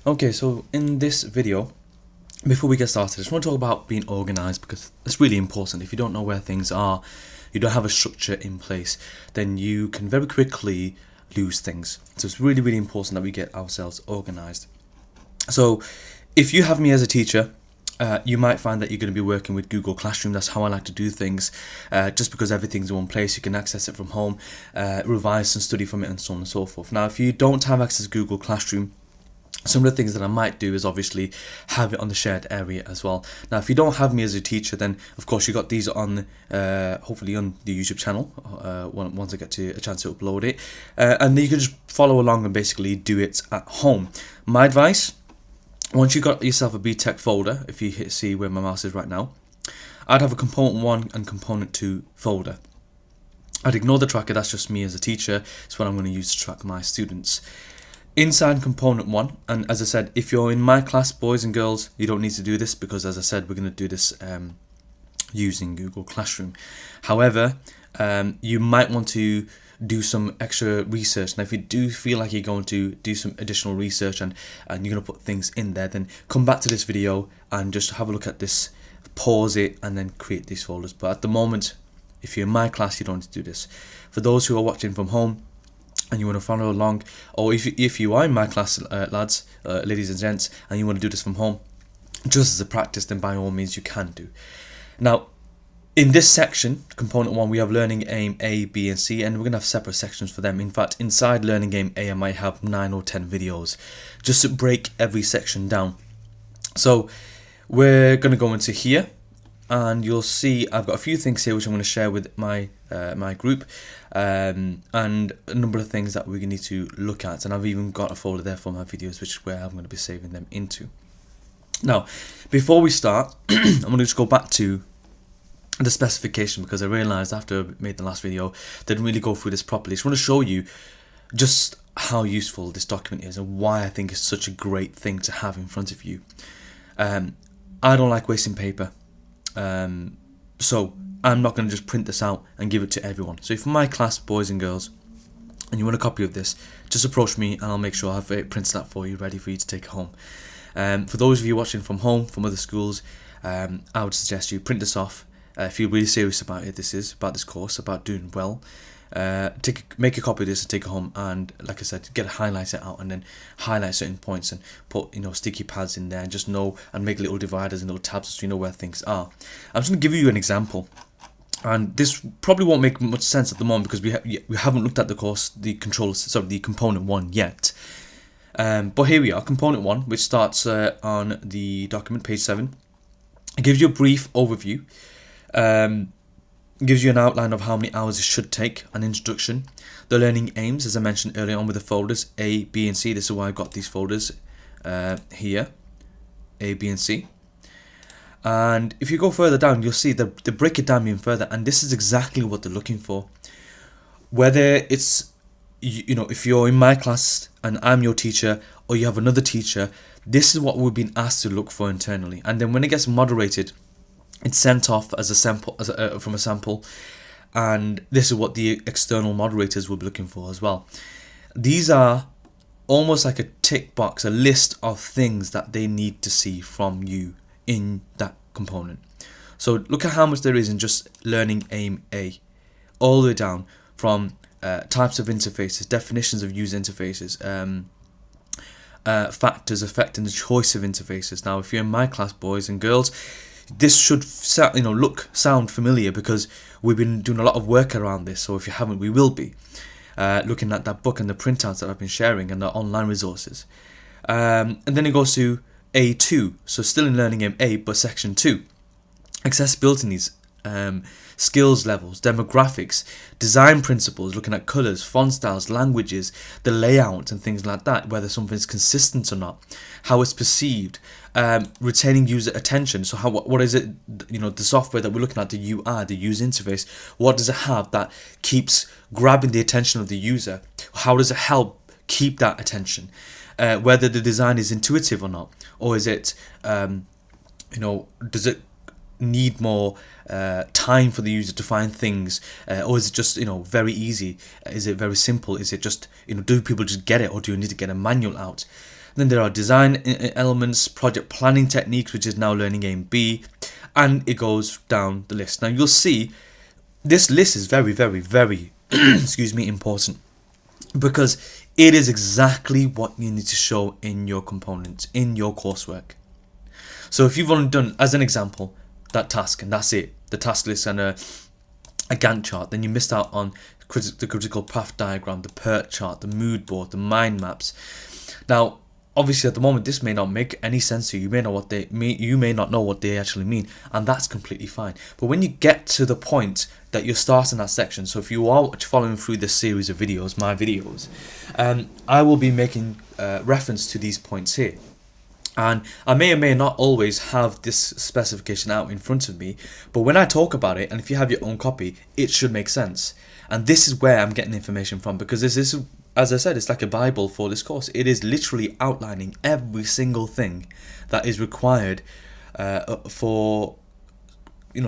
Okay, so in this video, before we get started, I just want to talk about being organized because it's really important. If you don't know where things are, you don't have a structure in place, then you can very quickly lose things. So it's really, really important that we get ourselves organized. So if you have me as a teacher, you might find that you're going to be working with Google Classroom. That's how I like to do things. Just because everything's in one place, you can access it from home, revise and study from it, and so on and so forth. Now, if you don't have access to Google Classroom, some of the things that I might do is obviously have it on the shared area as well. Now, if you don't have me as a teacher, then of course you got these on, hopefully on the YouTube channel, once I get to a chance to upload it, and then you can just follow along and basically do it at home. My advice: once you got yourself a BTech folder, if you see where my mouse is right now, I'd have a component 1 and component 2 folder. I'd ignore the tracker, that's just me as a teacher. It's what I'm going to use to track my students. Inside component 1, and as I said, if you're in my class, boys and girls, you don't need to do this because, as I said, we're going to do this using Google Classroom. However, you might want to do some extra research. Now, if you do feel like you're going to do some additional research and you're going to put things in there, then come back to this video and just have a look at this, pause it, and then create these folders. But at the moment, if you're in my class, you don't need to do this. For those who are watching from home and you want to follow along, or if you are in my class, lads, ladies and gents, and you want to do this from home, just as a practice, then by all means you can do. Now, in this section, component 1, we have learning aim A, B, and C, and we're going to have separate sections for them. In fact, inside learning aim A, I might have 9 or 10 videos just to break every section down. So we're going to go into here, and you'll see I've got a few things here which I'm going to share with my group, and a number of things that we need to look at, and I've even got a folder there for my videos, which is where I'm going to be saving them into. Now, before we start, I'm going to just go back to the specification because I realised after I made the last video, didn't really go through this properly. I just want to show you just how useful this document is and why I think it's such a great thing to have in front of you. I don't like wasting paper, so I'm not going to just print this out and give it to everyone. So if my class, boys and girls, and you want a copy of this, just approach me and I'll make sure I have it printed out for you, ready for you to take it home. For those of you watching from home, from other schools, I would suggest you print this off. If you're really serious about it, about this course, about doing well, make a copy of this and take it home, and like I said, highlight it out and then highlight certain points and put sticky pads in there and just know, and make little dividers and little tabs so you know where things are. I'm just going to give you an example, and this probably won't make much sense at the moment because we haven't looked at the course, the component 1 yet. But here we are, component 1, which starts on the document, page 7. It gives you a brief overview. Gives you an outline of how many hours it should take, an introduction, the learning aims, as I mentioned earlier on with the folders A, B, and C. This is why I've got these folders here, A, B, and C. And if you go further down, you'll see they break it down even further, and this is exactly what they're looking for. Whether it's, if you're in my class and I'm your teacher, or you have another teacher, this is what we've been asked to look for internally. And then when it gets moderated, it's sent off as a sample, from a sample, and this is what the external moderators will be looking for as well. These are almost like a tick box, a list of things that they need to see from you in that component. So look at how much there is in just learning aim A, all the way down from types of interfaces, definitions of user interfaces, factors affecting the choice of interfaces. Now, if you're in my class, boys and girls, this should sound familiar because we've been doing a lot of work around this. So if you haven't, we will be looking at that book and the printouts that I've been sharing and the online resources. And then it goes to A2, so still in learning aim A, but section 2, accessibility needs, skills levels, demographics, design principles, looking at colours, font styles, languages, the layout and things like that, whether something's consistent or not, how it's perceived, retaining user attention. So what is it, the software that we're looking at, the UI, the user interface, what does it have that keeps grabbing the attention of the user? How does it help keep that attention? Whether the design is intuitive or not, or is it, does it need more time for the user to find things, or is it just very easy? Is it very simple? Is it just do people just get it, or do you need to get a manual out? Then there are design elements, project planning techniques, which is now learning A and B, and it goes down the list. Now you'll see this list is very, very, very excuse me, important, because it is exactly what you need to show in your components, in your coursework. So if you've only done, as an example, that task and that's it, the task list and a Gantt chart, then you missed out on the critical path diagram, the PERT chart, the mood board, the mind maps. Now, obviously at the moment this may not make any sense to you. You may not know what they actually mean, and that's completely fine. But when you get to the point that you're starting that section, so if you are following through this series of videos, my videos, I will be making reference to these points here. And I may or may not always have this specification out in front of me, but when I talk about it, and if you have your own copy, it should make sense. And this is where I'm getting information from, because this is, as I said, it's like a Bible for this course. It is literally outlining every single thing that is required for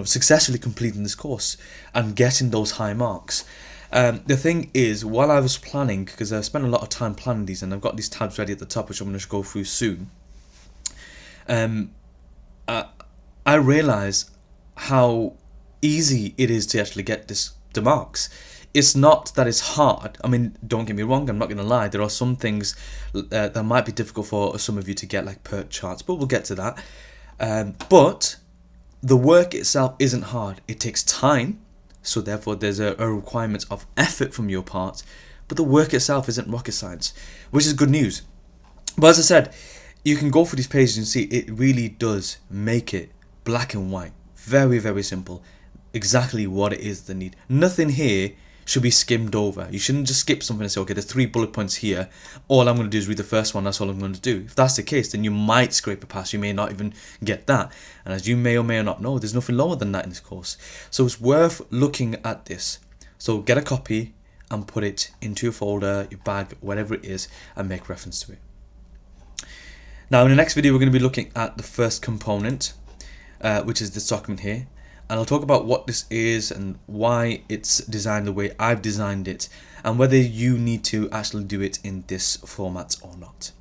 successfully completing this course and getting those high marks. The thing is, while I was planning, because I spent a lot of time planning these, and I've got these tabs ready at the top, which I'm going to go through soon, I realised how easy it is to actually get the marks. It's not that it's hard. I mean, don't get me wrong, I'm not going to lie. There are some things that might be difficult for some of you to get, like PERT charts, but we'll get to that. But the work itself isn't hard. It takes time, so therefore there's a requirement of effort from your part, but the work itself isn't rocket science, which is good news. But as I said, you can go through these pages and see it really does make it black and white. Very, very simple. Exactly what it is they need. Nothing here should be skimmed over. You shouldn't just skip something and say, okay, there's 3 bullet points here. All I'm going to do is read the first one. That's all I'm going to do. If that's the case, then you might scrape a pass. You may not even get that. And as you may or may not know, there's nothing lower than that in this course. So it's worth looking at this. So get a copy and put it into your folder, your bag, whatever it is, and make reference to it. Now in the next video, we're going to be looking at the first component, which is this document here. And I'll talk about what this is and why it's designed the way I've designed it, and whether you need to actually do it in this format or not.